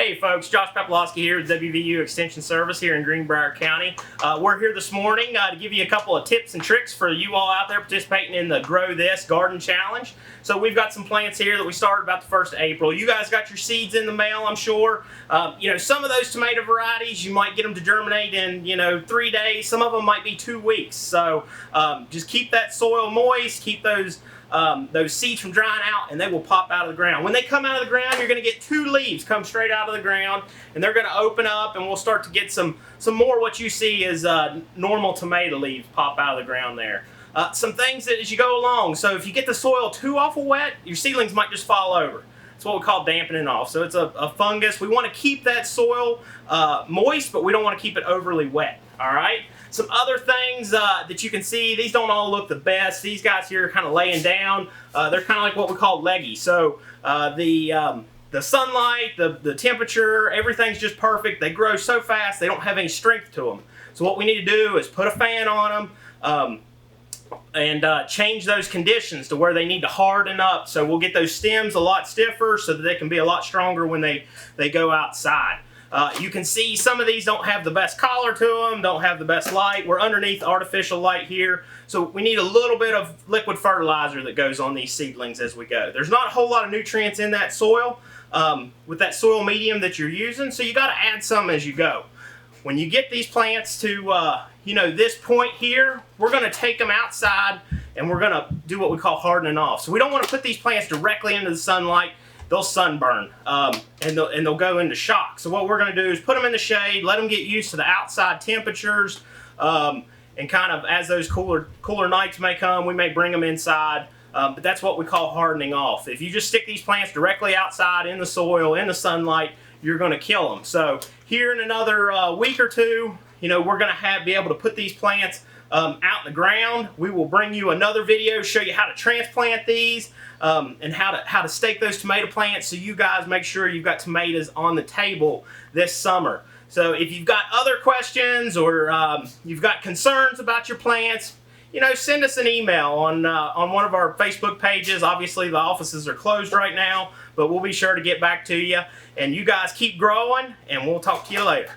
Hey folks, Josh Peplowski here with WVU Extension Service here in Greenbrier County. We're here this morning to give you a couple of tips and tricks for you all out there participating in the Grow This Garden Challenge. So we've got some plants here that we started about the 1st of April. You guys got your seeds in the mail, I'm sure. You know, some of those tomato varieties, you might get them to germinate in, 3 days. Some of them might be 2 weeks. So just keep that soil moist, keep those seeds from drying out, and they will pop out of the ground. When they come out of the ground, you're going to get 2 leaves come straight out of the ground, and they're going to open up, and we'll start to get some more what you see as normal tomato leaves pop out of the ground there. Some things that as you go along, so if you get the soil too awful wet, your seedlings might just fall over. It's what we call dampening off. So it's a fungus. We want to keep that soil moist, but we don't want to keep it overly wet. All right. Some other things that you can see, these don't all look the best. These guys here are kind of laying down. They're kind of like what we call leggy. So the sunlight, the temperature, everything's just perfect. They grow so fast, they don't have any strength to them. So what we need to do is put a fan on them and change those conditions to where they need to harden up. So we'll get those stems a lot stiffer so that they can be a lot stronger when they go outside. You can see some of these don't have the best color to them, don't have the best light. We're underneath artificial light here, so we need a little bit of liquid fertilizer that goes on these seedlings as we go. There's not a whole lot of nutrients in that soil with that soil medium that you're using, so you got to add some as you go. When you get these plants to this point here, we're going to take them outside and we're going to do what we call hardening off. So we don't want to put these plants directly into the sunlight. They'll sunburn and they'll go into shock. So what we're going to do is put them in the shade, let them get used to the outside temperatures, and kind of as those cooler nights may come, we may bring them inside. But that's what we call hardening off. If you just stick these plants directly outside in the soil, in the sunlight, you're going to kill them. So here in another week or two, we're going to be able to put these plants out in the ground. We will bring you another video, show you how to transplant these and how to stake those tomato plants so you guys make sure you've got tomatoes on the table this summer. So if you've got other questions or you've got concerns about your plants, send us an email on one of our Facebook pages. Obviously the offices are closed right now, but we'll be sure to get back to you. And you guys keep growing, and we'll talk to you later.